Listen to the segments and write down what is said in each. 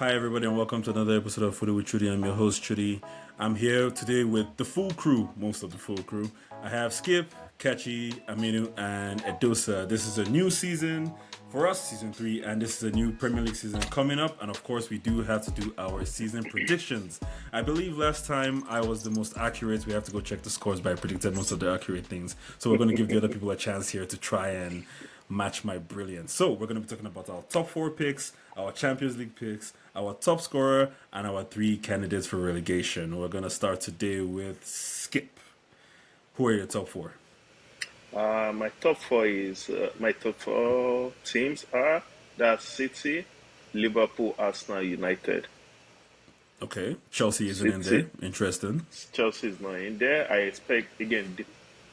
Hi, everybody, and welcome to another episode of Footy with Chudy. I'm your host, Chudy. I'm here today with the full crew, most of the full crew. I have Skip, Kachi, Aminu, and Edosa. This is a new season for us, season 3, and this is a new Premier League season coming up. And of course, we do have to do our season predictions. I believe last time I was the most accurate. We have to go check the scores, but I predicted most of the accurate things. So we're going to give the other people a chance here to try and match my brilliance. So we're going to be talking about our top 4 picks, our Champions League picks, our top scorer, and our 3 candidates for relegation. We're going to start today with Skip. Who are your top 4? My top four teams are that's City, Liverpool, Arsenal, United. Okay, Chelsea isn't in City, there. Interesting. Chelsea is not in there. I expect again.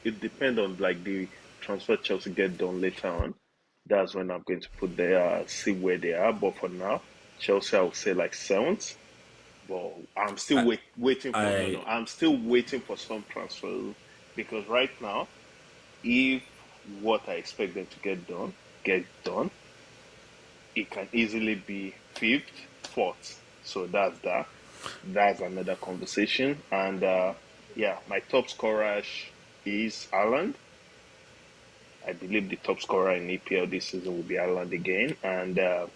It depends on like the transfer Chelsea get done later on. That's when I'm going to put their see where they are. But for now, Chelsea I would say like seventh. But I'm still waiting for no. I I'm still waiting for some transfer because right now, if what I expect them to get done, it can easily be fifth, fourth. So that's that. That's another conversation. And yeah, my top scorer is Haaland. I believe the top scorer in EPL this season will be Haaland again. And the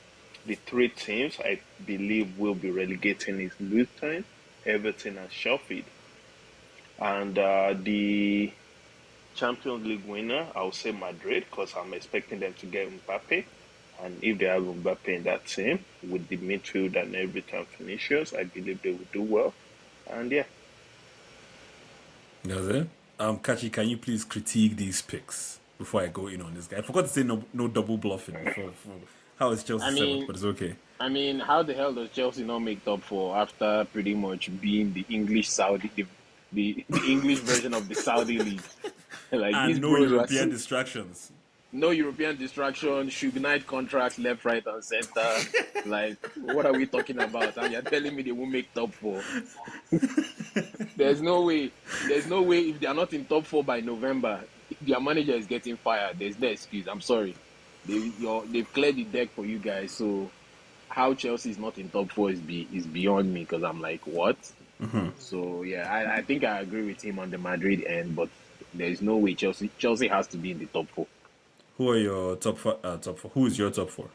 3 teams I believe will be relegating is Luton, Everton, and Sheffield. And the Champions League winner, I will say Madrid because I'm expecting them to get Mbappe. And if they have Mbappe in that team with the midfield and everything finishes, I believe they will do well. And yeah, That's it. Kachi, can you please critique these picks before I go in on this guy? I forgot to say no double bluffing before. How is Chelsea I 7th? mean, But it's okay. how the hell does Chelsea not make top 4 after pretty much being the English Saudi, the English version of the Saudi league? Like these And no bros were European distractions. no European distraction, Suge Knight contracts left, right, and center. Like, what are we talking about? And you're telling me they won't make top 4? There's no way. There's no way if they are not in top 4 by November, if their manager is getting fired. There's no excuse. I'm sorry. They've cleared the deck for you guys. So how Chelsea is not in top 4 is beyond me because I'm like, what? So yeah, I think I agree with him on the Madrid end, but there's no way Chelsea has to be in the top 4. Who are your top 4? Who is your top 4?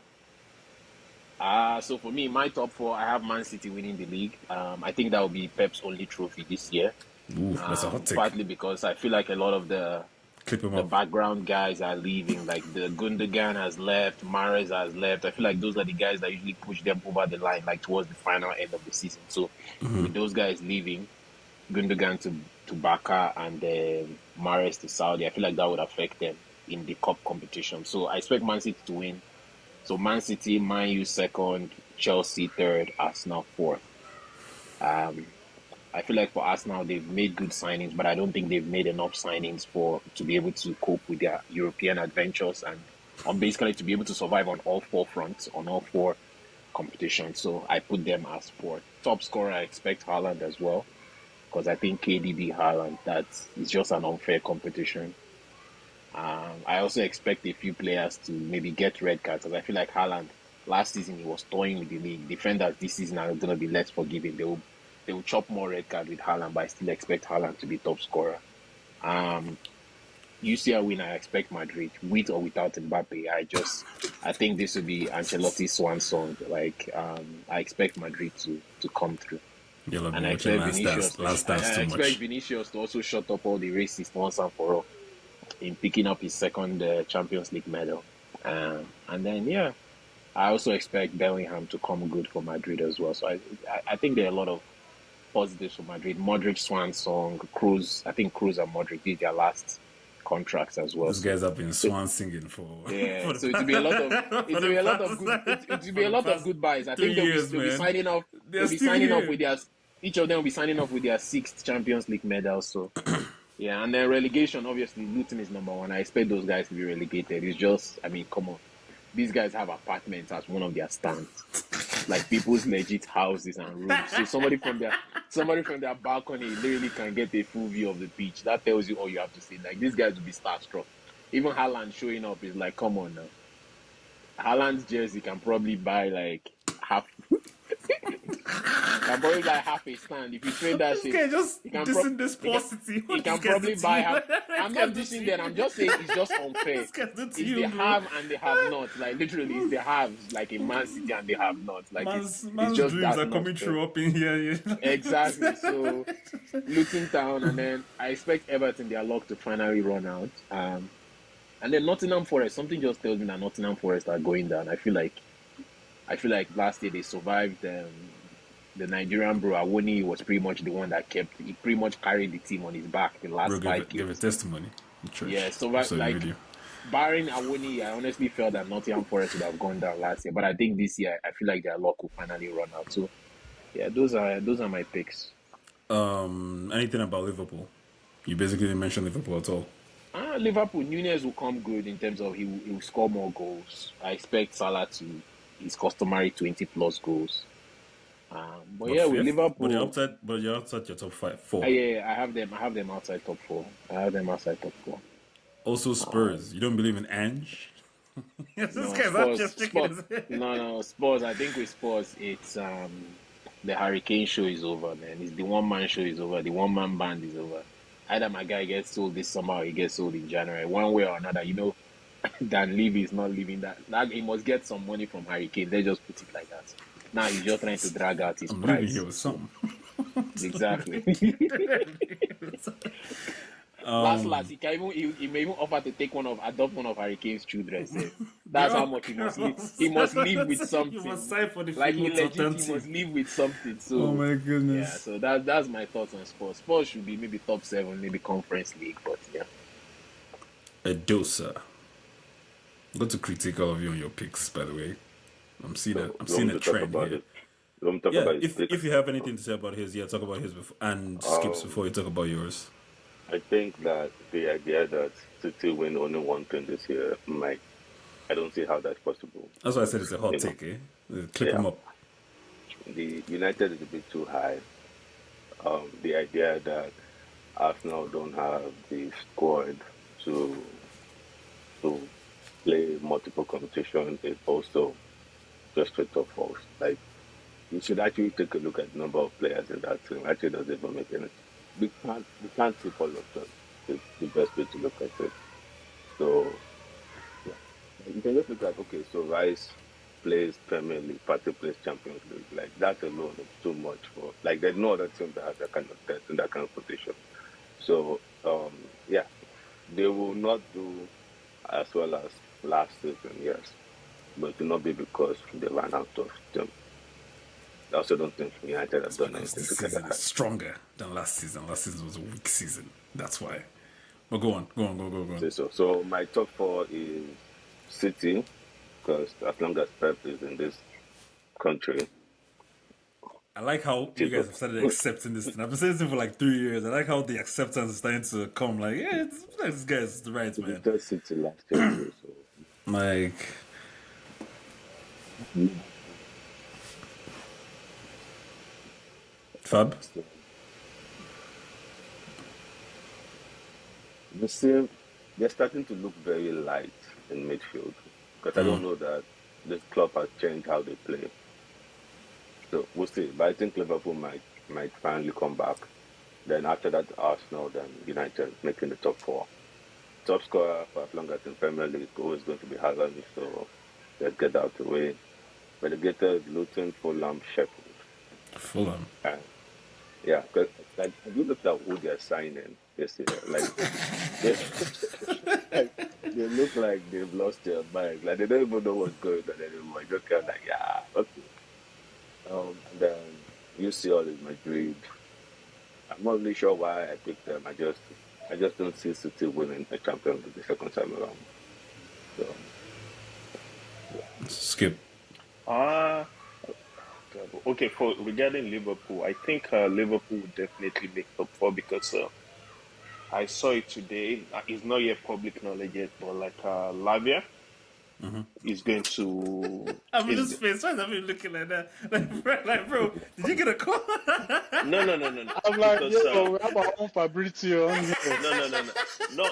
So for me, my top 4, I have Man City winning the league. I think that will be Pep's only trophy this year. Ooh, that's a hot take. Partly because I feel like a lot of the Clip him the up. background guys are leaving. Like the Gundogan has left, Mahrez has left. I feel like those are the guys that usually push them over the line, like towards the final end of the season. So with those guys leaving, Gundogan to Barca and Mahrez to Saudi, I feel like that would affect them in the cup competition. So I expect Man City to win. So Man City, Man U second, Chelsea third, Arsenal fourth. I feel like for Arsenal, they've made good signings, but I don't think they've made enough signings to be able to cope with their European adventures and basically to be able to survive on all 4 fronts, on all 4 competitions. So I put them as fourth. Top scorer, I expect Haaland as well, because I think KDB Haaland, that is just an unfair competition. I also expect a few players to maybe get red cards, because I feel like Haaland, last season he was toying with the league. Defenders this season are going to be less forgiving. They will chop more red card with Haaland, but I still expect Haaland to be top scorer. UCL winner, I expect Madrid, with or without Mbappe. I think this will be Ancelotti's swan song. Like, I expect Madrid to come through. You'll be And I watching expect Last Dance too much. Vinicius to also shut up all the racists once and for all in picking up his second Champions League medal. And then, yeah, I also expect Bellingham to come good for Madrid as well. So I think there are a lot of positives for Madrid. Modric swan song, Cruz. I think Cruz and Modric did their last contracts as well. Those guys have been swan singing for Yeah, for so it will be a lot of past goodbyes. I 3 think years, they'll be man. signing off. They're They'll be still signing off here. with their each of them will be signing off with their 6th Champions League medal. So yeah, and then relegation. Obviously, Luton is number 1. I expect those guys to be relegated. It's just, I mean, come on, these guys have apartments as one of their stands, like people's legit houses and rooms. So somebody from their balcony literally can get a full view of the pitch. That tells you all you have to say. Like, these guys will be starstruck. Even Haaland showing up is like, come on now. Haaland's jersey can probably buy like half can probably buy half a stand. If you trade that This shit, guy just he can, dissing this paucity. he What can this guy's probably do to buy you? half. What I'm this not guy's do dissing to them. you? I'm just saying it's just unfair. This guy's do to It's you, the bro. have and the have not. Like literally, it's the haves, like in Man City and the have not. Like it's Man's just dreams that are not coming fair. true up in here. Yeah. Exactly. So Luton Town, and then I expect Everton their luck to finally run out. And then Nottingham Forest. Something just tells me that Nottingham Forest are going down. I feel like last year they survived. The Nigerian bro Awoni was pretty much the one that kept. He pretty much carried the team on his back the Bro, last five give a games. testimony in church. Yeah, so I saw the like video. barring Awoni, I honestly felt that Nottingham Forest would have gone down last year. But I think this year, I feel like their luck will finally run out. So yeah, those are my picks. Anything about Liverpool? You basically didn't mention Liverpool at all. Liverpool, Nunez will come good in terms of he will score more goals. I expect Salah to his customary 20 plus goals. But But yeah, with fifth? Liverpool, But you're outside your top five, four. yeah, I have them. I have them outside top four. I have them outside top four. Also Spurs. You don't believe in Ange? Yes, this No, guy's not Spurs, just shaking his head. no, Spurs. I think with Spurs, it's the Hurricane show is over, man. It's the one man show is over. The one man band is over. Either my guy gets sold this summer or he gets sold in January. One way or another, Dan Levy is not leaving that. He must get some money from Hurricane. They just put it like that. Now he's just trying to drag out his I'm leaving price. here with something. Exactly. Last, he may even offer to adopt one of Hurricane's children. Say. That's how much he must leave. He must leave with something. You must sign for the Like he Philips legit, he must leave with something. So Oh my yeah, goodness. so that's my thoughts on Spurs. Spurs should be maybe top 7, maybe Conference League, but yeah. Edosa. Got to critique all of you on your picks, by the way. I'm seeing a trend here. Yeah, if you have anything to say about his, talk about his before, and skips before you talk about yours. I think that the idea that City win only one thing this year I don't see how that's possible. That's why I said it's a hot take, eh? Clip him up. The United is a bit too high. The idea that Arsenal don't have the squad to play multiple competitions is also just straight up false. Like, you should actually take a look at the number of players in that team. Actually, doesn't even make any. We can't see all of them. It's the best way to look at it. So, yeah. You can just look at, okay, so Rice plays Premier League, Partey plays Champions League. Like, that alone is too much for, like, there's no other team that has that kind of depth in that kind of position. So, yeah, they will not do as well as last season, yes. But it will not be because they ran out of them. I also don't think United have done anything This to get season that. is stronger than last season. Last season was a weak season. That's why. But go on. So my top 4 is City, because as long as Pep is in this country. I like how you guys have started accepting this thing. I've been saying this for like 3 years. I like how the acceptance is starting to come. Like, yeah, this guy's the right man. Just City last year. So. Like, Fab. They're starting to look very light in midfield, because I don't know that this club has changed how they play. So we'll see. But I think Liverpool might finally come back. Then after that, Arsenal, then United making the top 4. Top scorer for as long as in Premier League is always going to be Haaland. So let's get out of the way. Relegated, Luton, Fulham, Sheffield. Fulham. Yeah, because like, have you looked at who they're signing this year? Like, they look like they've lost their mind. Like, they don't even know what's going on anymore. Just kind of like, yeah, okay. And then UCL is Madrid. I'm not really sure why I picked them. I just don't see City winning a Champions League the second time around. So, yeah. Skip. Okay, regarding Liverpool, I think Liverpool will definitely make top 4 because I saw it today. It's not yet public knowledge yet, but like Lavia is going to. I'm in this face. Why is everybody looking like that? Like, bro, did you get a call? No. I'm like, Because, we have our own Fabrizio on here. No.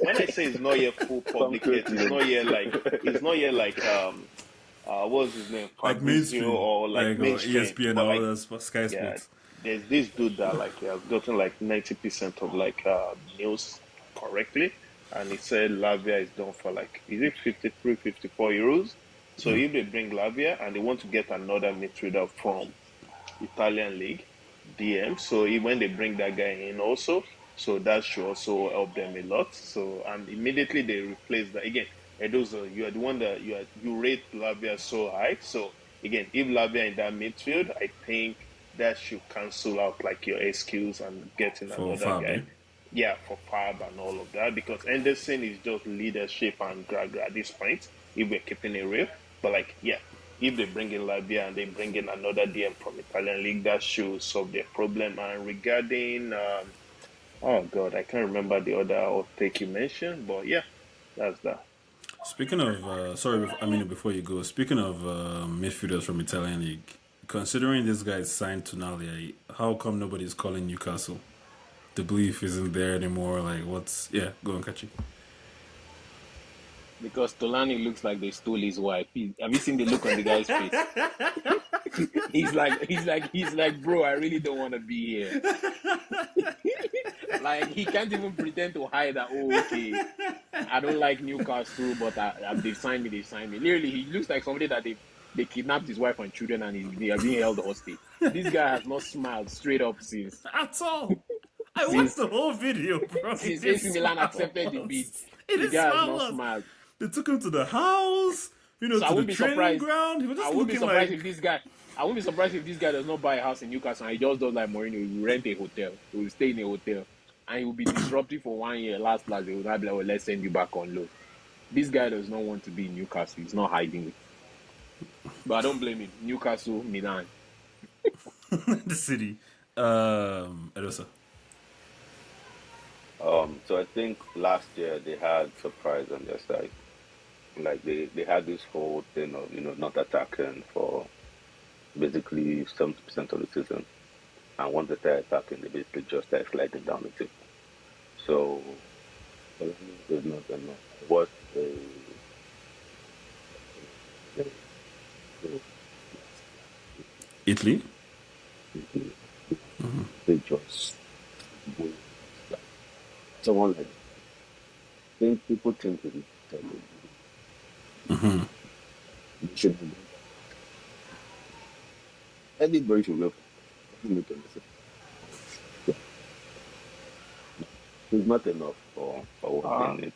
When I say it's not yet full public yet, it's not yet like what's his name? Like Fabrizio mainstream, or like mainstream. ESPN But or all like, that Sky yeah, Sports. there's this dude that like he has gotten like 90% of like news correctly, and he said Lavia is done for like is it 53, 54 euros. So if they bring Lavia and they want to get another midfielder from Italian league, DM. So when they bring that guy in also, so that should also help them a lot. So and immediately they replace that again. Edozo, you are the one that you rate Lavia so high. So again, if Lavia in that midfield, I think that should cancel out like your excuse and getting For another guy. Fabi. Yeah, for Fab and all of that because Anderson is just leadership and gragra at this point. If we're keeping it real, but like yeah, if they bring in Labia and they bring in another DM from Italian league, that should solve their problem. And regarding, oh god, I can't remember the other take you mentioned, but yeah, that's that. Speaking of, sorry, I mean before you go. Speaking of midfielders from Italian league, considering this guy is signed to Nalia, how come nobody's calling Newcastle? The belief isn't there anymore. Like, what's Go on, Kachi. Because Tolani looks like they stole his wife. Have you seen the look on the guy's face? he's like, bro, I really don't want to be here. Like he can't even pretend to hide that. Oh, okay, I don't like Newcastle, but they signed me. They signed me. Literally, he looks like somebody that they kidnapped his wife and children, and they are being held hostage. This guy has not smiled straight up since At all. I watched since the whole video, bro. since AC Milan accepted the bid. It The is guy has not smart. smiled. They took him to the house, So I to the wouldn't be training surprised. ground. He was I just wouldn't be looking surprised like. if this guy. I wouldn't be surprised if this guy does not buy a house in Newcastle and he just does like Mourinho. He will rent a hotel. He will stay in a hotel, and he will be disruptive for 1 year. Last, they will not be like, well, let's send you back on loan. This guy does not want to be in Newcastle. He's not hiding it. But I don't blame him. Newcastle, Milan. The city. Edosa. So I think last year they had surprise on their side. Like they had this whole thing of not attacking for basically 70% of the season, and once they start attacking, they basically just start sliding down the table. So there's not enough. What Italy. they just someone like think people think it should be anybody should know. It's not enough for what they need.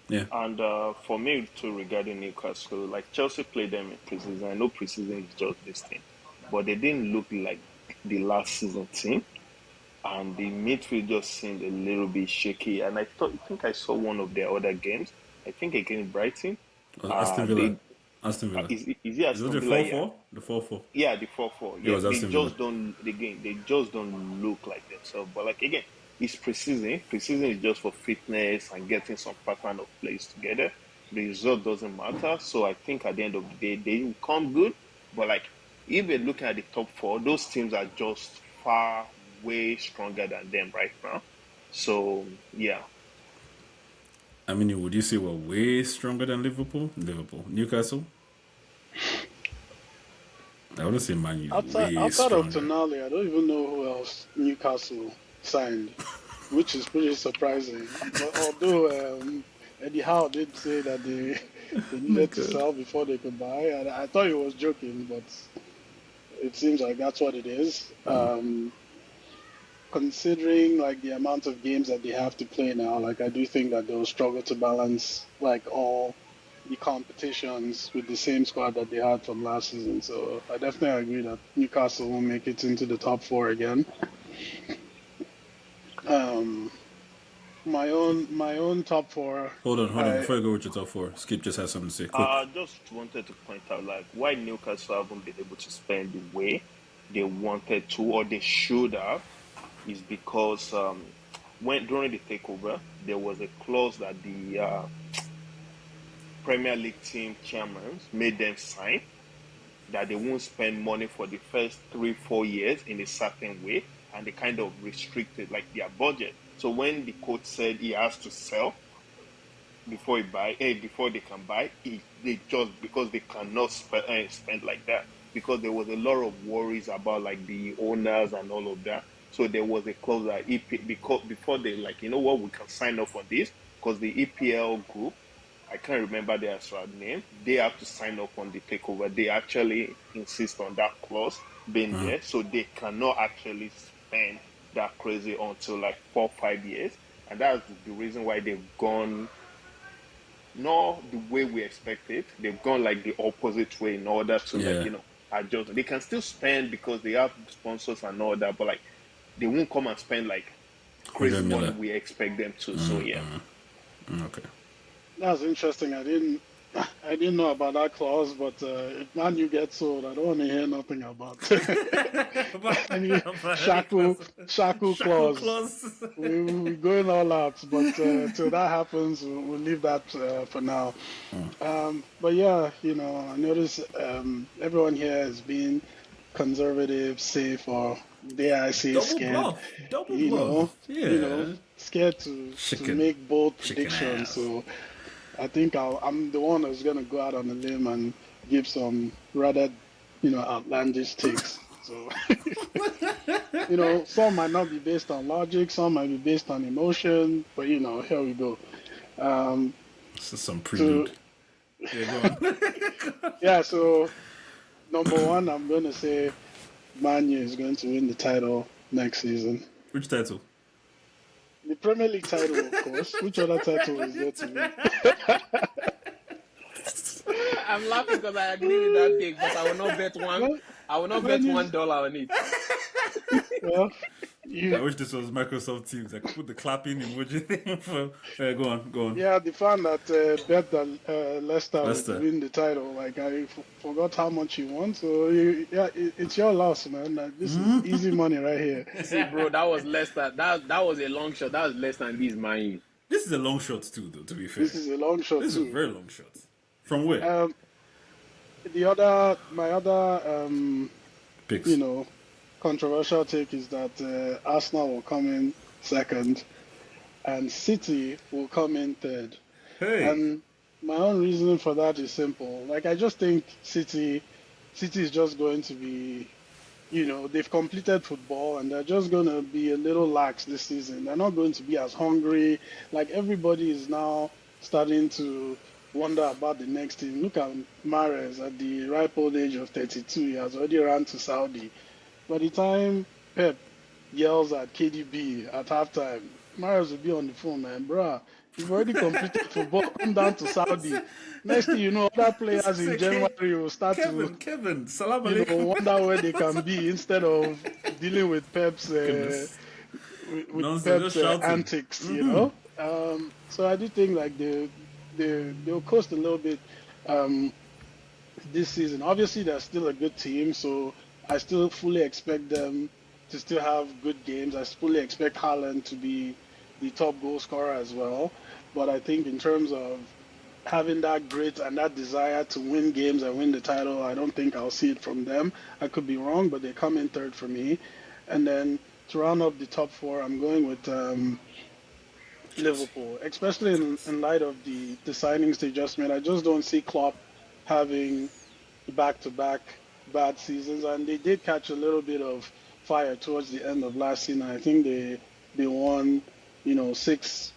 Yeah. And for me too, regarding Newcastle, like Chelsea played them in preseason. I know preseason is just this thing, but they didn't look like the last season team. And the midfield just seemed a little bit shaky. And I think I saw one of their other games. I think against Brighton. Aston Villa. Aston Villa. Is it Is it Aston the Villa? 4-4? The 4-4. Yeah, the 4-4. It Yeah, was they Aston Villa. just don't again. They just don't look like themselves. But like again, it's preseason. Preseason is just for fitness and getting some pattern of plays together. The result doesn't matter. So I think at the end of the day, they will come good. But like if you're looking at the top four, those teams are just far way stronger than them right now. So yeah. I mean, would you say we're way stronger than Liverpool? Newcastle? I want to say Man U. Outside of Tonali, I don't even know who else Newcastle signed, which is pretty surprising. But although Eddie Howe did say that they needed to sell before they could buy, and I thought he was joking, but it seems like that's what it is. Considering like the amount of games that they have to play now, like I do think that they'll struggle to balance like all the competitions with the same squad that they had from last season. So I definitely agree that Newcastle will make it into the top four again. My own top four. Hold on. Before you go with your top four, Skip just has something to say. Quick. I just wanted to point out like why Newcastle haven't been able to spend the way they wanted to or they should have is because when during the takeover there was a clause that the Premier League team chairmen made them sign that they won't spend money for the first 3-4 years in a certain way, and they kind of restricted like their budget. So when the coach said he has to sell, before they can buy it, they just because they cannot spend like that, because there was a lot of worries about like the owners and all of that. So there was a clause that because before they like, you know what, we can sign off on this, because the EPL group, I can't remember their actual name, they have to sign up on the takeover. They actually insist on that clause being there, so they cannot actually spend that crazy until like 4 or 5 years. And that's the reason why they've gone not the way we expected. They've gone like the opposite way in order to like, Yeah. adjust. They can still spend because they have sponsors and all that, but like they won't come and spend like 100 crazy money miller. we expect them to. So yeah. Okay. That's interesting. I didn't know about that clause, but if Man U gets sold, I don't want to hear nothing about any shackle Shackle clause. clause. We're going all out, but till that happens, we'll leave that for now. But yeah, I notice everyone here has been conservative, safe, or dare I say Double scared. bluff. Double You bluff. know, Yeah. scared to Chicken. make bold Chicken predictions. ass. So I think I'm the one that's gonna go out on a limb and give some rather, outlandish takes. So, some might not be based on logic, some might be based on emotion, but here we go. Um, This is some so prelude. Yeah, go on. yeah, so number one, I'm gonna say Man U is going to win the title next season. Which title? The Premier League title, of course. Which other title is there to win? I'm laughing because I agree with that take, but I will not bet one. Man, I will not bet Man is, $1 on it. well, I you, wish this was Microsoft Teams. I could put the clapping emoji thing for. Go on, go on. yeah, the fan that bet that Leicester would Leicester. win the title, like I forgot how much he won. So it's your loss, man. Like, this is easy money right here. See, bro, that was Leicester. That was a long shot. That was Leicester and this Man U. This is a long shot too, though. To be fair, This is a long shot this is a too. very long shot. From where? Um, my other Picks. controversial take is that Arsenal will come in second and City will come in third. Hey. And my own reasoning for that is simple. Like, I just think City is just going to be, they've completed football and they're just going to be a little lax this season. They're not going to be as hungry. Like, everybody is now starting to wonder about the next team. Look at Mahrez at the ripe old age of 32. He has already ran to Saudi. By the time Pep yells at KDB at halftime, Mahrez will be on the phone, man, bruh. You've already completed football. Come down to Saudi. Next thing you know, other players in January will start Kevin, salam to, alaikum. wonder where they can be instead of dealing with Pep's Goodness. Nonsense, just shouting. antics. So I do think like they'll coast a little bit this season. Obviously, they're still a good team, so I still fully expect them to still have good games. I fully expect Haaland to be the top goal scorer as well. But I think in terms of having that grit and that desire to win games and win the title, I don't think I'll see it from them. I could be wrong, but they come in third for me. And then to round up the top four, I'm going with Liverpool, especially in light of the signings they just made. I just don't see Klopp having back-to-back bad seasons, and they did catch a little bit of fire towards the end of last season. I think they won, six.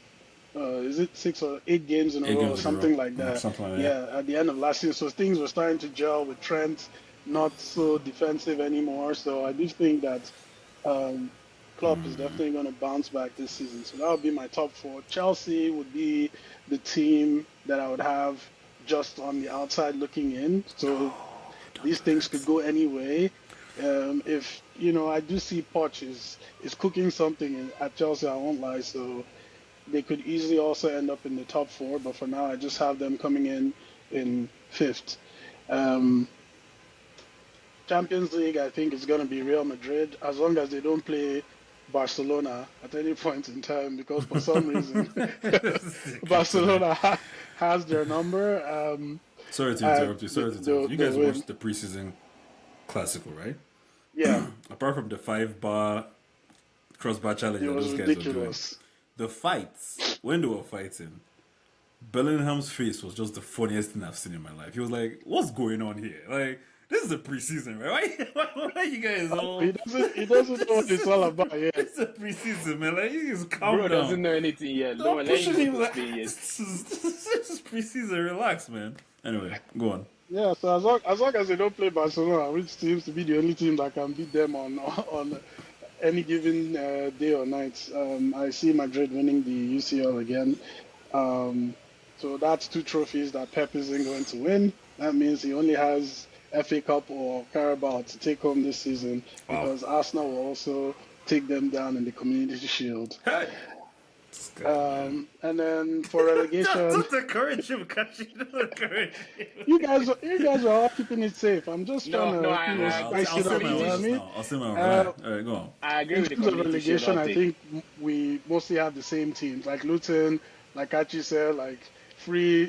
Is it 6 or 8 games in a row or something like that? Something like that. Yeah, at the end of last season. So things were starting to gel with Trent, not so defensive anymore. So I do think that Klopp is definitely going to bounce back this season. So that would be my top four. Chelsea would be the team that I would have just on the outside looking in. So these things could go any way. If I do see Poch is cooking something at Chelsea, I won't lie. So they could easily also end up in the top four, but for now I just have them coming in fifth. Champions League, I think it's going to be Real Madrid, as long as they don't play Barcelona at any point in time, because for some reason Barcelona has their number. Sorry to interrupt you. You guys watched the preseason Classical, right? Yeah. Apart from the 5-bar crossbar challenge It that was those guys ridiculous. were doing, the fights, when they were fighting, Bellingham's face was just the funniest thing I've seen in my life. He was like, "What's going on here? Like, this is a preseason, right? Why are you guys all? He doesn't know what it's all about yet. It's a preseason, man. Like, you just calm Bro down. doesn't know anything yet. Stop Don't let pushing him him go to like Spain yet. this is preseason. Relax, man. Anyway, go on. Yeah, so as long as they don't play Barcelona, which seems to be the only team that can beat them on any given day or night, I see Madrid winning the UCL again. So that's two trophies that Pep isn't going to win. That means he only has FA Cup or Carabao to take home this season Wow. because Arsenal will also take them down in the Community Shield. Hey. This guy, man. And then for relegation, Don't encourage him, Kachi. Don't encourage him. you guys are all keeping it safe. I'm just No, trying no, to I spice it I'll up. say You my know what I words mean? now. I'll say my Uh, words. All right, go on. I agree In with the terms of community shield. relegation, I Take. think we mostly have the same teams, like Luton, like Archie said, like free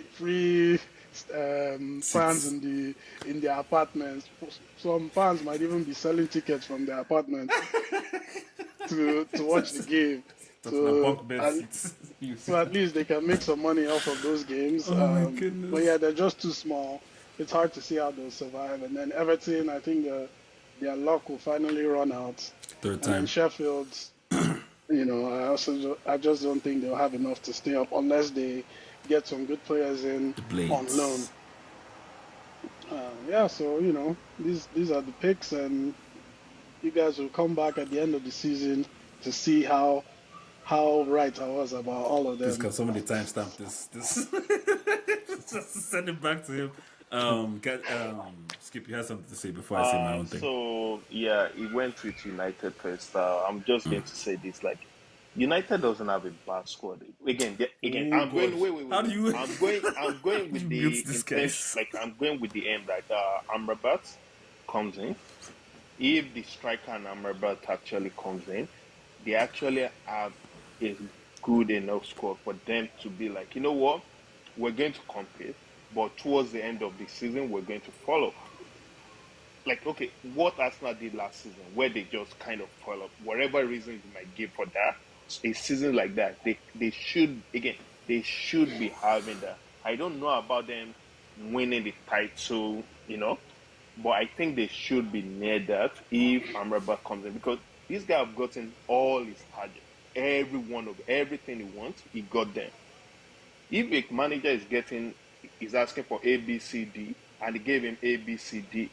fans in their apartments. Some fans might even be selling tickets from their apartments to watch the game. That's my bunk bed at, seats. so at least they can make some money off of those games. Oh my goodness. But yeah, they're just too small. It's hard to see how they'll survive. And then Everton, I think their luck will finally run out. Third And time. then Sheffield, I just don't think they'll have enough to stay up unless they get some good players in The Blades. on loan. So these are the picks, and you guys will come back at the end of the season to see how right I was about all of them. Please, can somebody timestamp this? Just send it back to him. Skip, you had something to say before I say my own thing. So yeah, he went with United first. I'm just going to say this: like, United doesn't have a bad squad. Again, Oh, I'm going. God. Wait. How do you- I'm going with You the mute this guy. intention. Like, I'm going with the aim that Amrabat comes in. If the striker and Amrabat actually comes in, they actually have a good enough squad for them to be like, you know what, we're going to compete, but towards the end of the season, we're going to follow. Like, okay, what Arsenal did last season, where they just kind of follow, whatever reason you might give for that, a season like that, they should be having that. I don't know about them winning the title, but I think they should be near that if Amrabat comes in, because this guy have gotten all his targets. Everything he wants, he got them. If a manager is asking for A, B, C, D, and he gave him A, B, C, D,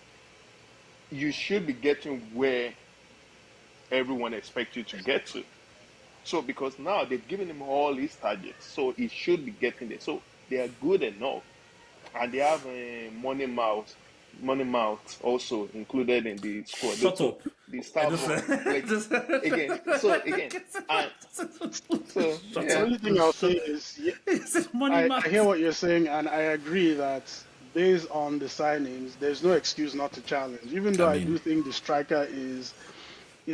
you should be getting where everyone expects you to get to. So because now they've given him all his targets, so he should be getting there. So they are good enough, and they have money mouth also included in the squad. Shut So up. the staff again. The only thing I'll say is, I hear what you're saying, and I agree that based on the signings, there's no excuse not to challenge. Even though I do think the striker is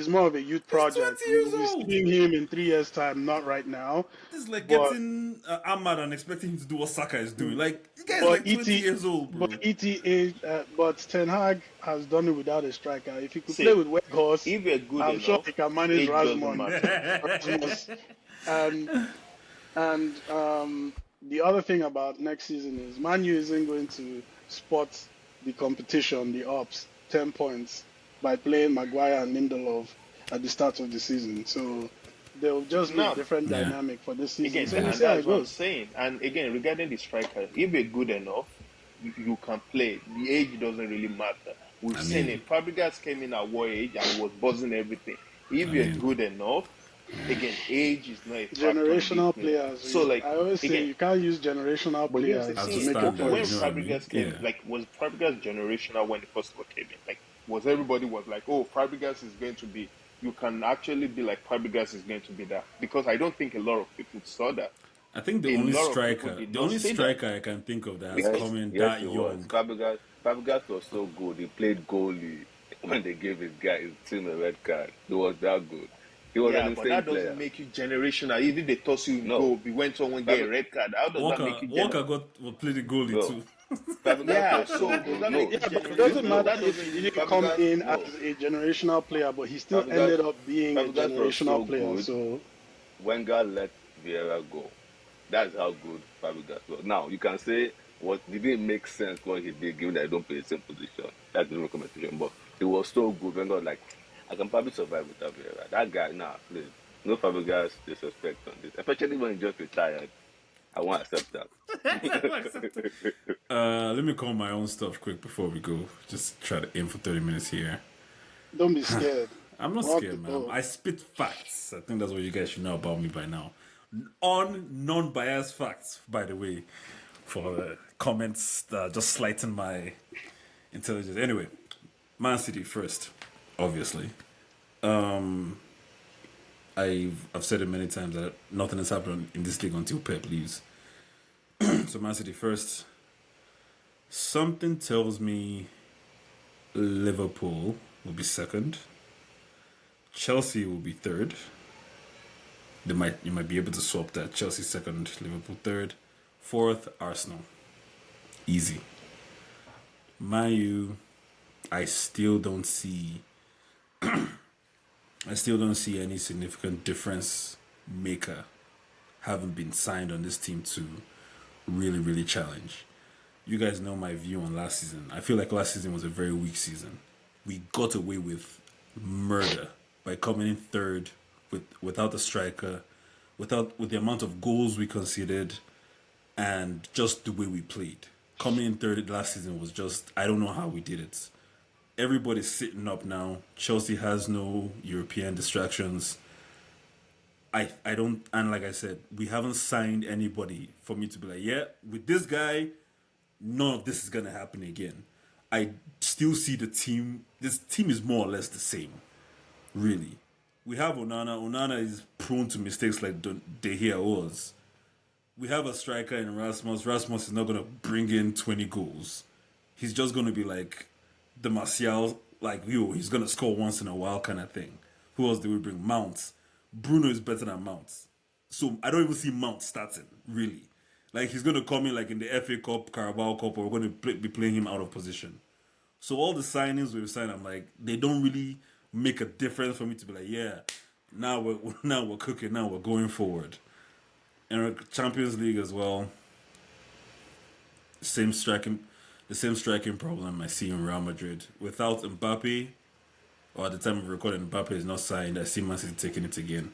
more of a youth project. 20 years We'll be old. seeing him in 3 years' time, not right now. This is like But- getting Ahmad and expecting him to do what Saka is doing. Like, the guy's But like 20 years old, bro. But Ten Hag has done it without a striker. If he could See, play with Weghorst, if you're good I'm enough, sure he can manage age doesn't Rasmus. matter. and the other thing about next season is Man U isn't going to spot the competition, the ups, 10 points by playing Maguire and Lindelof at the start of the season. So there will just be a different dynamic for this season. Again, So and we'll see how that's it what I'm goes. saying. And again, regarding the striker, if you're good enough, you can play. The age doesn't really matter. We've seen it. Fabregas came in at war age and was buzzing everything. If you're good enough, again, age is not a factor. Generational players. So, like, I always say, you can't use generational but here's players the to thing, make a standard, when point. you know what I mean? Fabregas came, Yeah. like, was Fabregas generational when the first one came in? Like, was everybody was like, oh, Fabregas is going to be, you can actually be like, Fabregas is going to be that? Because I don't think a lot of people saw that. I think the A only lot of striker, people did the not only say that. striker I can think of that has Because- come in Yes, that he young. was. Fabregas was so good. He played goalie when they gave his team a red card. He was that good. He was Yeah, an but insane that doesn't player. make you generational. Even if they toss you No. go, we went someone get a red card. How does that make you Walker generational? played the goalie No. too. Fabregas Yeah, was so so does good. that No, make Yeah, you but it doesn't generational? matter That if doesn't he didn't really- come Fabregas- in no. as a generational player, but he still Fabregas- ended up being a Fabregas was generational so player. good. So Wenger let Vieira go. That's how good Fabregas was. Now you can say what didn't make sense what he did, given that I don't play the same position. That's the competition, but it was so good. When God like, I can probably survive without Vieira. That guy, nah, please, no Fabregas disrespect on this, especially when he just retired. I won't accept that. Let me call my own stuff quick before we go. Just try to aim for 30 minutes here. Don't be scared. I'm not Walk scared, the man. talk. I spit facts. I think that's what you guys should know about me by now. On non-biased facts, by the way, for the comments just slighting my intelligence. Anyway, Man City first, obviously. I've said it many times that nothing has happened in this league until Pep leaves. So Man City first. Something tells me Liverpool will be second. Chelsea will be third. You might be able to swap that. Chelsea second, Liverpool third. Fourth, Arsenal. Easy. Man U, I still don't see any significant difference maker having been signed on this team to really, really challenge. You guys know my view on last season. I feel like last season was a very weak season. We got away with murder by coming in third without a striker, with the amount of goals we conceded, and just the way we played. Coming in third last season was just, I don't know how we did it. Everybody's sitting up now. Chelsea has no European distractions. I don't, and like I said, we haven't signed anybody for me to be like, yeah, with this guy, none of this is gonna happen again. I still see the team. This team is more or less the same, really. We have Onana. Onana is prone to mistakes like De Gea was. We have a striker in Rasmus. Rasmus is not gonna bring in 20 goals. He's just gonna be like the Martial, like he's gonna score once in a while kind of thing. Who else do we bring? Mount. Bruno is better than Mount. So I don't even see Mount starting, really. Like he's gonna come in like in the FA Cup, Carabao Cup, or we're gonna be playing him out of position. So all the signings we've signed, I'm like, they don't really make a difference for me to be like, yeah, now we're cooking, now we're going forward. And our Champions League as well. The same striking problem I see in Real Madrid. Without Mbappe, or at the time of recording, Mbappe is not signed. I see Man City taking it again.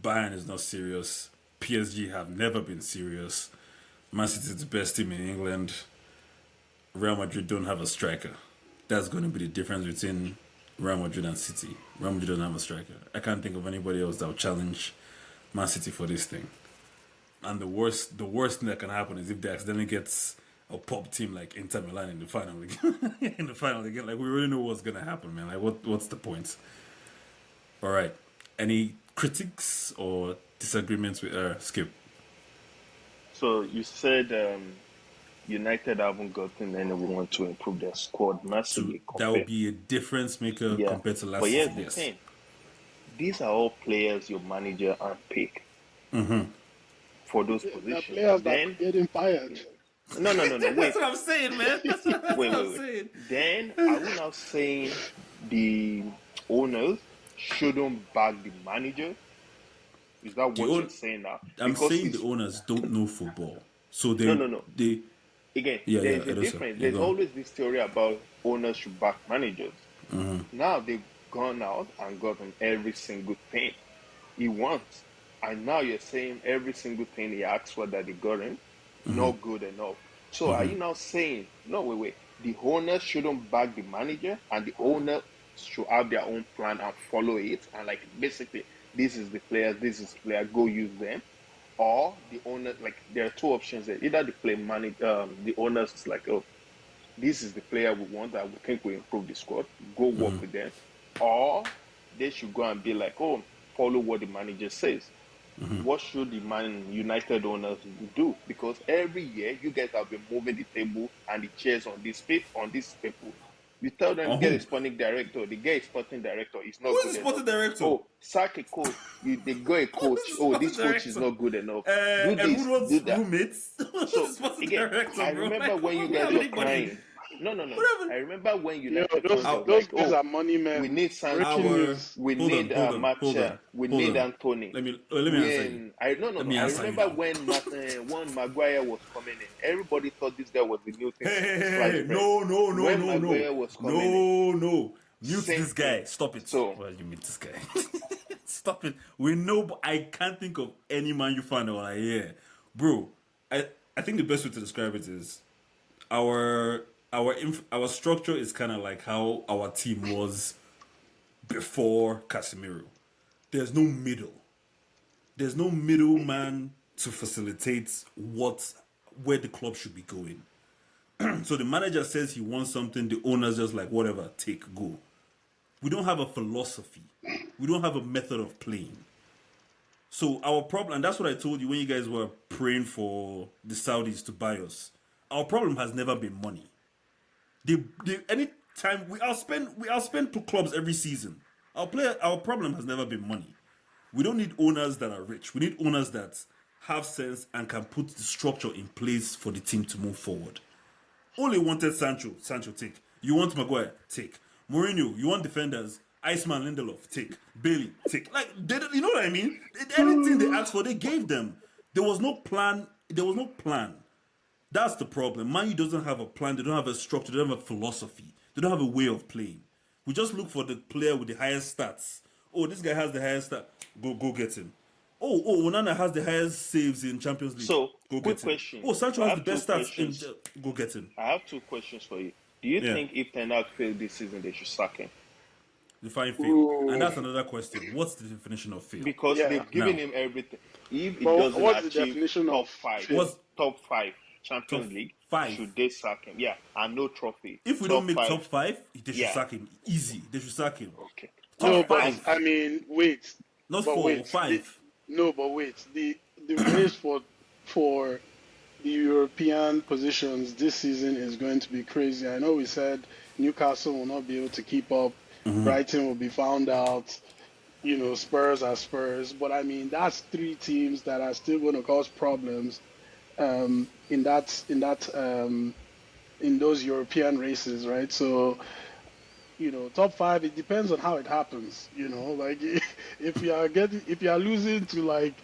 Bayern is not serious. PSG have never been serious. Man City is the best team in England. Real Madrid don't have a striker. That's going to be the difference between Real Madrid and City. Real Madrid don't have a striker. I can't think of anybody else that will challenge Man City for this thing. And the worst thing that can happen is if they accidentally get a pop team like Inter Milan in the final again. In the final again, like we already know what's gonna happen, man. Like what's the point? All right. Any critiques or disagreements with Skip? So you said United haven't gotten anyone to improve their squad massively. That would be a difference maker compared to last but here's season. the thing: these are all players your manager handpicked for those The positions. players Then that getting fired. no. Wait, That's what I'm saying, man. That's what I'm saying. Then are we now saying the owners shouldn't back the manager? Is that what you're saying now? I'm Because saying it's- the owners don't know football, so they No. they Again, Yeah, there's yeah, a it is, difference. yeah, There's go on. always this theory about owners should back managers. Now they've gone out and gotten every single thing he wants. And now you're saying every single thing he asks for that they got him, not good enough. So are you now saying, no, wait, the owners shouldn't back the manager and the owner should have their own plan and follow it? And like basically, this is the player, go use them. Or the owner, like there are two options there. Either the owners is like, oh, this is the player we want that we think will improve the squad. Go work with them. Or they should go and be like, oh, follow what the manager says. What should the United owners do? Because every year you guys have been moving the table and the chairs on this people. You tell them get a sporting director. They get a sporting director. It's not Who is good the sporting enough. director? Oh, sack a coach. They go a coach. Oh, this coach is not good enough. Do this, do that. roommates. So again, I remember when you guys were crying. No. Whatever. I remember when Yo, United those fans were those like, guys "Oh, are money we men. need Sancho, Breaking Our news. we hold on, need hold on, hold Martial, on, we hold need on. Anthony." Let me answer you. Let me I answer you remember now. when Maguire was coming in. Everybody thought this guy was the new thing, Hey, sliced bread. no, When Maguire was coming in, no. Mute same this guy. thing. Stop it. So Well, you mute this guy. Stop it. We know, but I can't think of any Man U fan that was like, yeah, bro. I think the best way to describe it is our structure is kind of like how our team was before Casemiro. There's no middle. There's no middleman to facilitate where the club should be going. So the manager says he wants something, the owner's just like, whatever, take, go. We don't have a philosophy. We don't have a method of playing. So our problem, and that's what I told you when you guys were praying for the Saudis to buy us. Our problem has never been money. Anytime we outspend clubs every season. Our problem has never been money. We don't need owners that are rich. We need owners that have sense and can put the structure in place for the team to move forward. Ole wanted Sancho. Sancho, take. You want Maguire? Take. Mourinho, you want defenders? Iceman, Lindelof, take. Bailey, take. Like, you know what I mean? Anything they asked for, they gave them. There was no plan. That's the problem. Man U doesn't have a plan. They don't have a structure. They don't have a philosophy. They don't have a way of playing. We just look for the player with the highest stats. Oh, this guy has the highest stat. Go get him. Oh, Onana has the highest saves in Champions League. So, Go quick get him. question. Oh, Sancho I has the have two best stats questions. go get him. I have two questions for you. Do you Yeah. think if Ten Hag failed this season, they should sack him? Define fail. Ooh. And that's another question. What's the definition of fail? Because Yeah. they've given Now. him everything. If it But doesn't what's the achieve definition top of five, fail? top five Champions Top League, five. should they sack him? Yeah, and no trophy. If we top don't make five. top 5, they should Yeah. sack him. Easy. They should sack him. Okay. Top No, five. but I mean, wait. Not But 4, wait, 5. No, but wait. The race for the European positions this season is going to be crazy. I know we said Newcastle will not be able to keep up. Brighton will be found out. You know, Spurs are Spurs. But I mean, that's 3 teams that are still going to cause problems in those European races, right? So, you know, top 5, it depends on how it happens. You know, like if you are losing to like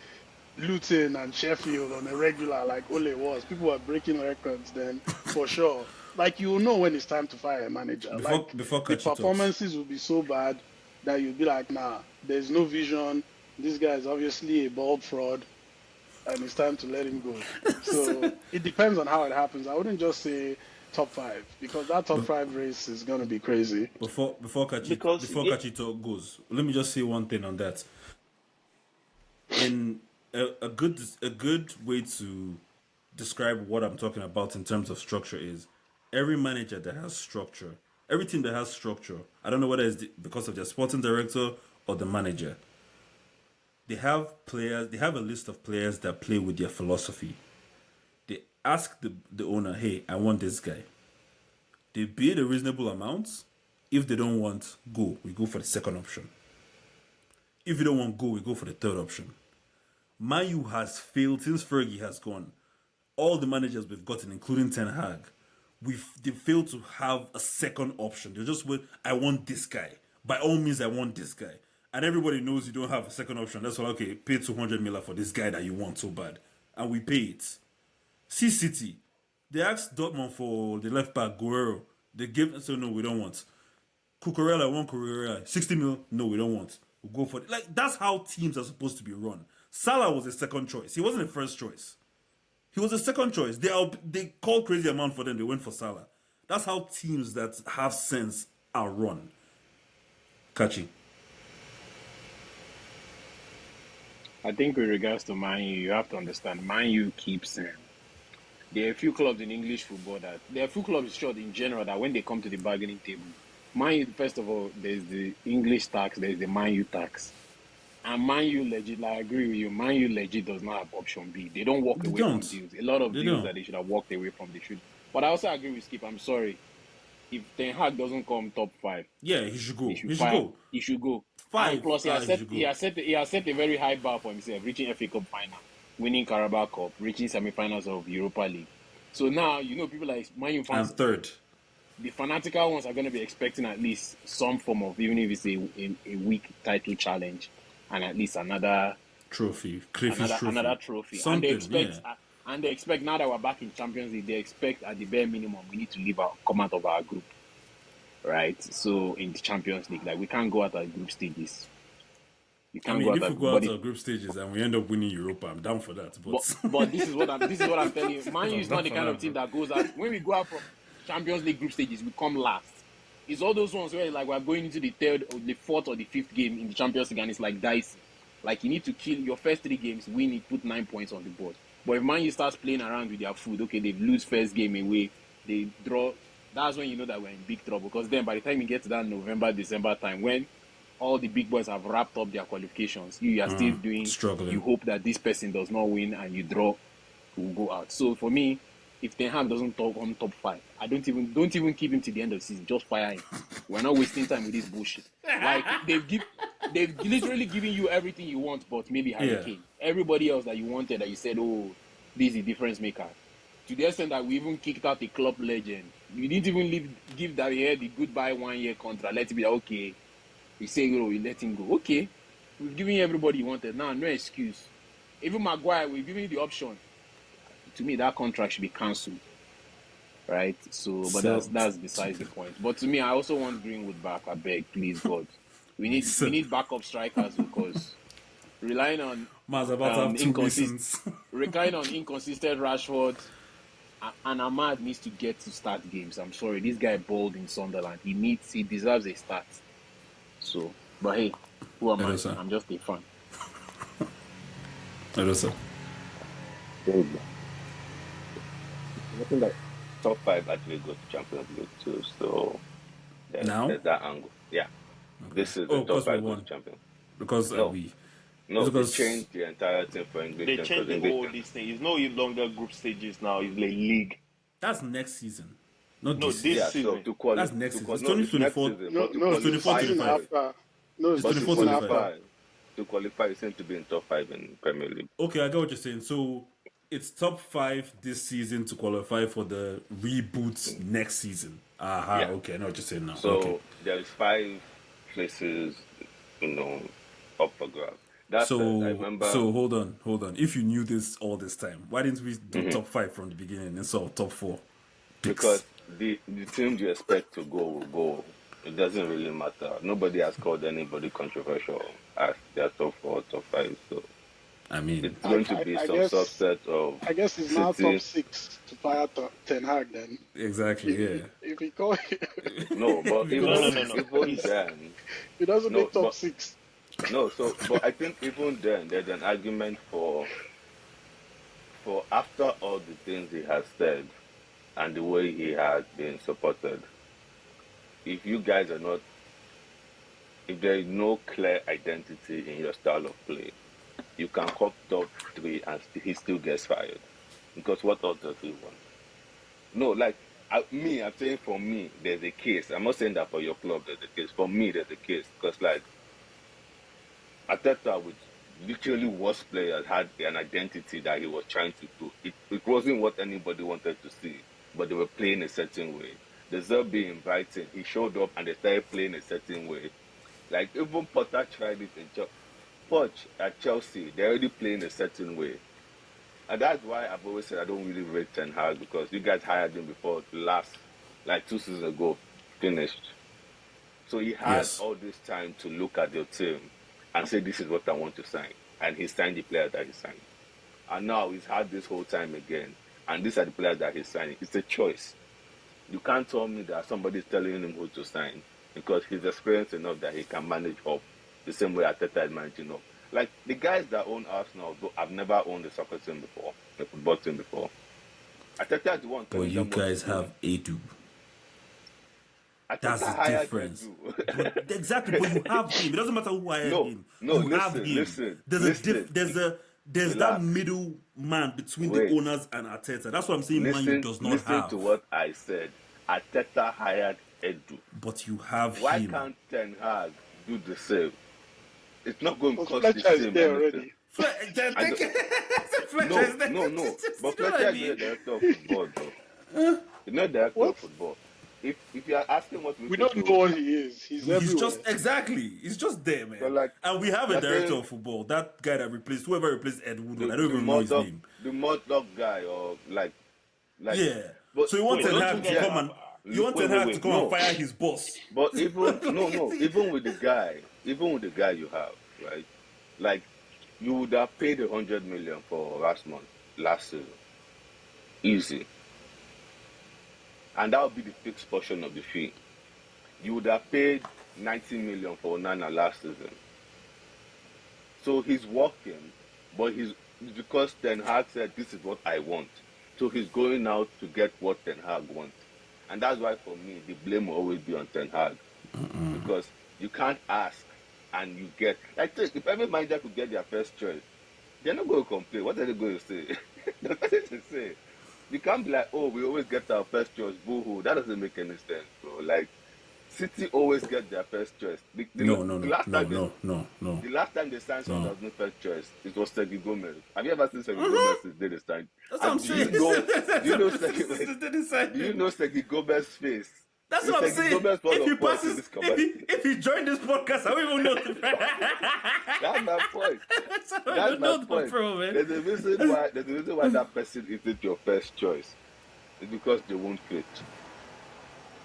Luton and Sheffield on a regular, like Ole was, people are breaking records, then for sure, like you'll know when it's time to fire a manager. Before The Kachi talks. performances will be so bad that you'll be like, nah, there's no vision. This guy is obviously a bald fraud, and it's time to let him go. So it depends on how it happens. I wouldn't just say top 5 because that top 5 race is gonna be crazy. Before Because Kachi talk goes, let me just say one thing on that. In a good way to describe what I'm talking about in terms of structure is every manager that has structure, every team that has structure. I don't know whether it's because of their sporting director or the manager. They have players. They have a list of players that play with their philosophy. They ask the owner, "Hey, I want this guy." They bid a reasonable amount. If they don't want, go. We go for the second option. If you don't want go, we go for the third option. Man U has failed since Fergie has gone. All the managers we've gotten, including Ten Hag, they failed to have a second option. They just went, I want this guy. By all means, I want this guy. And everybody knows you don't have a second option. That's why, okay, pay 200 million for this guy that you want so bad. And we pay it. City, they asked Dortmund for the left back, Guerrero. They gave, so no, we don't want. Cucurella, one Cucurella, 60 mil, no, we don't want. We'll go for it. Like, that's how teams are supposed to be run. Salah was a second choice. He wasn't a first choice. He was a second choice. They called crazy amount for them. They went for Salah. That's how teams that have sense are run. Kachi. I think with regards to Man U, you have to understand Man U keeps there are a few clubs in English football that there are a few clubs short in general that when they come to the bargaining table, Man U, first of all, there's the English tax, there's the Man U tax. And Man U legit, like, I agree with you, Man U legit does not have option B. They don't walk away from deals. A lot of deals that they should have walked away from, they should. But I also agree with Skip. I'm sorry. If Ten Hag doesn't come top 5, yeah, he should go. He should go. 5. And plus, he has set a very high bar for himself, reaching FA Cup final, winning Carabao Cup, reaching semi-finals of Europa League. So now, you know, people like Man U fans. And third. the fanatical ones are going to be expecting at least some form of, even if it's a weak title challenge, and at least another crayfish trophy, another trophy. something. And they expect now that we're back in Champions League, they expect at the bare minimum we need to come out of our group, right? So in the Champions League, like we can't go out of group stages. You can't if we go out but of group stages and we end up winning Europa, I'm down for that. but this is what I'm telling you. Man U is not the kind of team that goes out. When we go out from Champions League group stages, we come last. It's all those ones where like we're going into the third or the fourth or the fifth game in the Champions League and it's like dicey. Like you need to kill your first 3 games, win it, put 9 points on the board. But if Man U starts playing around with their food, okay, they lose first game away, they draw. That's when you know that we're in big trouble. Because then by the time you get to that November, December time, when all the big boys have wrapped up their qualifications, you are still doing struggling. You hope that this person does not win and you draw, will go out. So for me, if Ten Hag doesn't come top 5, I don't even keep him to the end of the season. Just fire him. We're not wasting time with this bullshit. Like they've literally given you everything you want, but maybe Harry Kane. Everybody else that you wanted, that you said, oh, this is a difference maker. To the extent that we even kicked out a club legend. You didn't even give that year the goodbye 1-year contract. Let it be okay. We say, oh, we let him go. Okay, we've given you everybody you wanted. Now, no excuse. Even Maguire, we've given you the option. To me, that contract should be cancelled. Right? So, but that's besides the point. But to me, I also want Greenwood back. I beg, please, God. We need backup strikers because relying on relying on inconsistent Rashford and Ahmad needs to get to start games. I'm sorry, this guy balled in Sunderland. He deserves a start. So, but hey, who am I? I'm just a fan. Hello, sir. I think that top 5 actually goes to Champions League too. So there's that angle. Yeah. Okay. This is the top 5 goes to Champions. Because they changed the entire thing for English. They changed the whole this thing. It's no longer group stages now. It's like league. That's next season. This season. So that's next season. It's 2024. It's 24-25. No, it's 24-25. To qualify, you seem to be in top 5 in Premier League. Okay, I get what you're saying. So it's top 5 this season to qualify for the reboots next season. Okay, I know what you're saying now. So there's 5 places, up for grabs. I remember. So hold on. If you knew this all this time, why didn't we do top 5 from the beginning instead of top 4? Because the teams you expect to go will go. It doesn't really matter. Nobody has called anybody controversial as their top 4, top 5. So I mean, it's going to be some subset of. I guess it's now top 6 to fire Ten Hag then. Exactly, yeah. If he call No, but even then, he doesn't make top 6. No, but I think even then there's an argument for after all the things he has said and the way he has been supported. If you guys are not, if there is no clear identity in your style of play, you can come top 3 and he still gets fired. Because what else does he want? No, I'm saying for me, there's a case. I'm not saying that for your club there's a case. For me, there's a case. Because Arteta, with literally worst players, had an identity that he was trying to do. It wasn't what anybody wanted to see, but they were playing a certain way. The Zerbi inviting, he showed up and they started playing a certain way. Like even Potter tried it in Poch at Chelsea, they're already playing a certain way. And that's why I've always said I don't really rate Ten Hag, because you guys hired him before last, 2 seasons ago, finished. So he has all this time to look at your team and say, this is what I want to sign. And he signed the player that he signed. And now he's had this whole time again. And these are the players that he's signing. It's a choice. You can't tell me that somebody's telling him who to sign, because he's experienced enough that he can manage up the same way Arteta is managing up. Like the guys that own Arsenal, I've never owned a soccer team before, a football team before. Arteta is the one. But you guys have Edu. That's the difference. Exactly, but you have him. It doesn't matter who I am. You have him. Listen. There's that middle man between the owners and Arteta. That's what I'm saying. Man, you does not have. Listen to what I said. Arteta hired Edu. But you have Why him. Why can't Ten Hag do the same? It's not going to cost Fletcher the same. Is there already. No. But Fletcher is the director of football, though. He's not the director of football. If you're asking what We don't know what he is. He's everywhere. He's just there, man. But like, and we have a you're director saying- of football, that guy that replaced whoever replaced Ed Woodward. I the don't even know his Murdoch, name. the Murdoch guy, or like, Yeah. But, So you want Wait, Ten don't Hag you to guys- come and you want Ten Hag to come and fire his boss. But even with the guy you have, right? Like, you would have paid 100 million for Rasmus last season, easy, and that would be the fixed portion of the fee. You would have paid 90 million for Onana last season. So he's working, but it's because Ten Hag said this is what I want. So he's going out to get what Ten Hag wants. And that's why for me the blame will always be on Ten Hag. Because you can't ask and you get like if every manager could get their first choice, they're not going to complain. What are they going to say? There's nothing to say. You can't be like, oh, we always get our first choice, boo-hoo. That doesn't make any sense, bro. Like, City always get their first choice. The last time they signed someone as no first choice, it was Sergio Gomez. Have you ever seen Sergio Gomez since they signed? That's what I'm saying. Do you know Sergio Gomez's face? That's what I'm saying. If he joined this podcast, I don't even know. That's my point. That's my point. Bro, man. There's a reason why that person isn't your first choice. It's because they won't fit.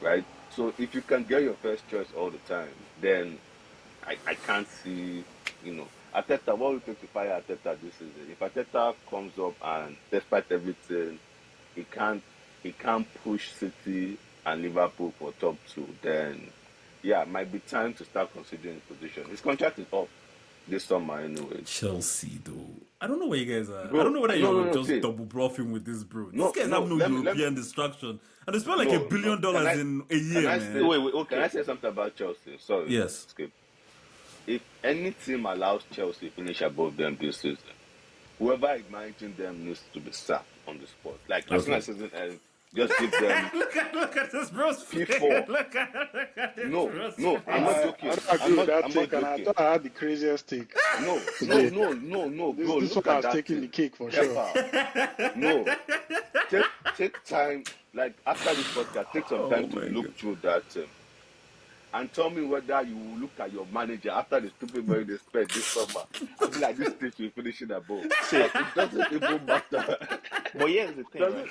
Right? So if you can get your first choice all the time, then I can't see, Arteta, what will it take to fire Arteta this season? If Arteta comes up and despite everything, he can't push City and Liverpool for top two, then yeah, it might be time to start considering his position. His contract is up this summer anyway. Chelsea, though. I don't know where you guys are. Bro, I don't know whether you're just see. double bluffing with this, bro. No, These guys have no European distraction. And they spend like $1 billion in a year, man. Wait, can I say something about Chelsea? Sorry. Yes. Skip. If any team allows Chelsea to finish above them this season, whoever is managing them needs to be sacked on the spot. Like, as soon as season ends, just give them look at this bro's face. P4. Look at this No, bro's no, face. I'm not joking. I don't agree with that I'm take, not and I joking. thought I had the craziest take. No. Bro, This look one at has that taken thing. the cake for sure. Pepper. No. Take time, like after this podcast, take some time to look through that and tell me whether you will look at your manager after the stupid money they spent this summer and be like, this stage will finish in above. Like, it doesn't even matter. But here's the thing, right?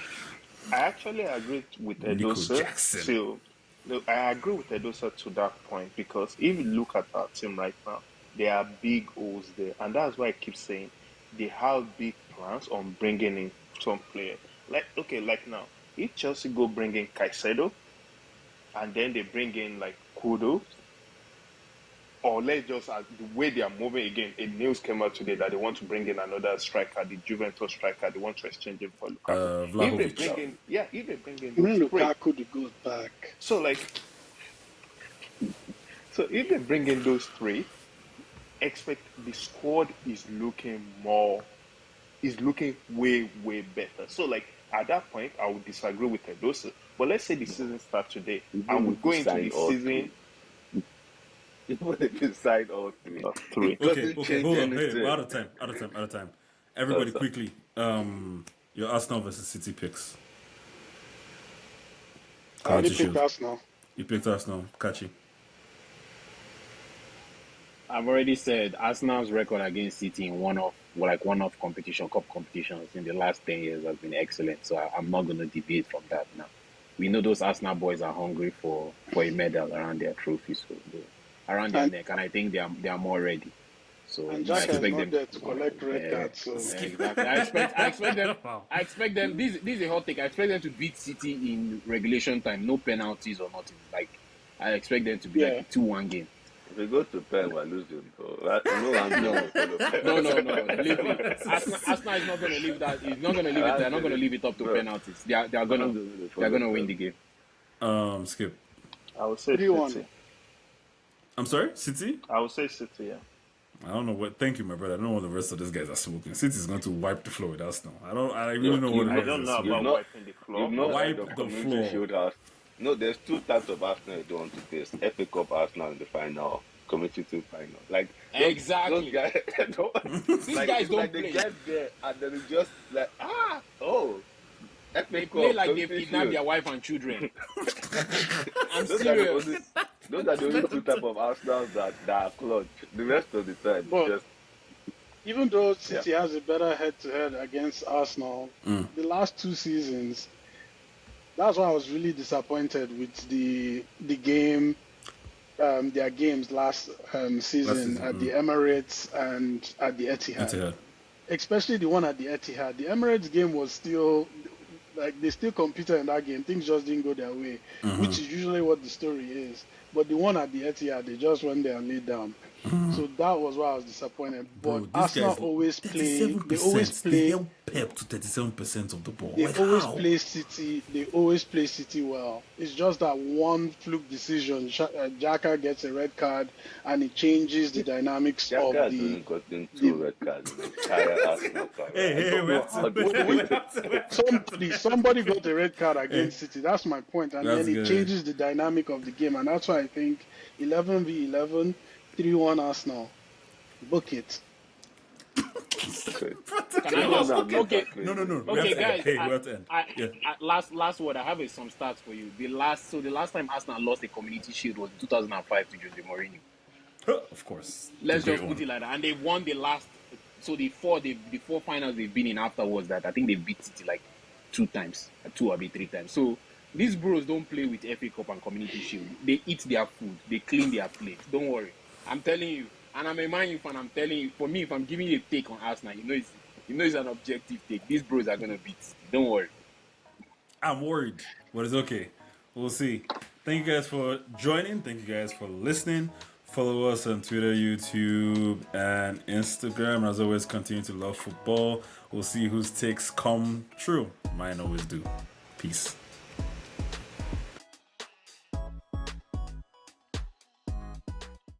I actually agree with Edosa. So, I agree with Edosa to that point, because if you look at our team right now, there are big holes there, and that's why I keep saying they have big plans on bringing in some players. Like now, if Chelsea go bring in Caicedo, and then they bring in like Kudo, or let's just the way they are moving again. A news came out today that they want to bring in another striker, the Juventus striker. They want to exchange him for Lukaku. If they bring in When those three, Lukaku goes back. so if they bring in those three, expect the squad is looking way better. So at that point, I would disagree with Edosa. But let's say the season starts today, and we go into the season. Even if you sign all three. Okay, hold on. Hey, we're out of time. Everybody, quickly. Your Arsenal versus City picks. I only picked Arsenal. You picked Arsenal, Kachi. I've already said Arsenal's record against City in one-off cup competitions in the last 10 years has been excellent. So I'm not going to deviate from that now. We know those Arsenal boys are hungry for a medal around their trophies, around their neck, and I think they are more ready. So And Jack is not there to collect red cards. So exactly. I expect them. This is a hot take. I expect them to beat City in regulation time, no penalties or nothing. I expect them to be like a 2-1 game. If we go to pen, we're losing. No. Believe me. Arsenal is not going to leave that. He's not going to leave it. They're not going to leave it up to penalties. They are going to win the game. Skip. I would say 3-1. City. I'm sorry, City. I would say City. Yeah. I don't know what. Thank you, my brother. I don't know what the rest of these guys are smoking. City's going to wipe the floor with Arsenal. I really don't know what. I don't know about wiping the floor. You've not Wipe heard of the Community floor. Shield Arsenal. No, there's two types of Arsenal you don't want to face. FA Cup Arsenal in the final, Community Shield final. Exactly. Those guys, These guys don't They play. get there and then it's just They FA play Cup, like they've Community kidnapped Shield. their wife and children. I'm Those are the serious. only those are the only two type of Arsenals that are clutch. The rest of the time is But just even though yeah. City has a better head-to-head against Arsenal, the last 2 seasons, that's why I was really disappointed with the game, their games last Last season at the season. Emirates and at the That's Etihad. it. Especially the one at the Etihad. The Emirates game was still like they still competed in that game. Things just didn't go their way, which is usually what the story is. But the one at the Etihad, they just went there and laid down. So that was why I was disappointed. But Bro, these Arsenal guys, always play. They always 37%. They play. held Pep to 37% of the ball. They Like, always how? play City. They always play City well. It's just that one fluke decision. Xhaka gets a red card, and it changes the dynamics Xhaka of has only gotten the 2 red cards in the entire Arsenal career. Hey, I hey, don't we know have how to, this we thing. have to, we have to cut to somebody got a red card Hey, against City. That's my point, and that's then it good. changes the dynamic of the game, and that's why I think 11v11, 3-1 Arsenal. Book it. Okay. Can I Even just though I'm not okay? that No, no, crazy. no. We have Okay, to end. guys. Hey, we have to end. Yeah. Last word. I have some stats for you. The last time Arsenal lost a Community Shield was in 2005 to Jose Mourinho. Of course. The Let's great just put one. it like that. And they won the last. So the four finals they've been in afterwards. That I think they beat City like 2 times, 2 or 3 times. So these bros don't play with FA Cup and Community Shield. They eat their food. They clean their plate. Don't worry. I'm telling you. And I'm a Man U fan. I'm telling you. For me, if I'm giving you a take on Arsenal, you know it's an objective take. These bros are gonna beat City. Don't worry. I'm worried, but it's okay. We'll see. Thank you guys for joining. Thank you guys for listening. Follow us on Twitter, YouTube, and Instagram. As always, continue to love football. We'll see whose takes come true. Mine always do. Peace.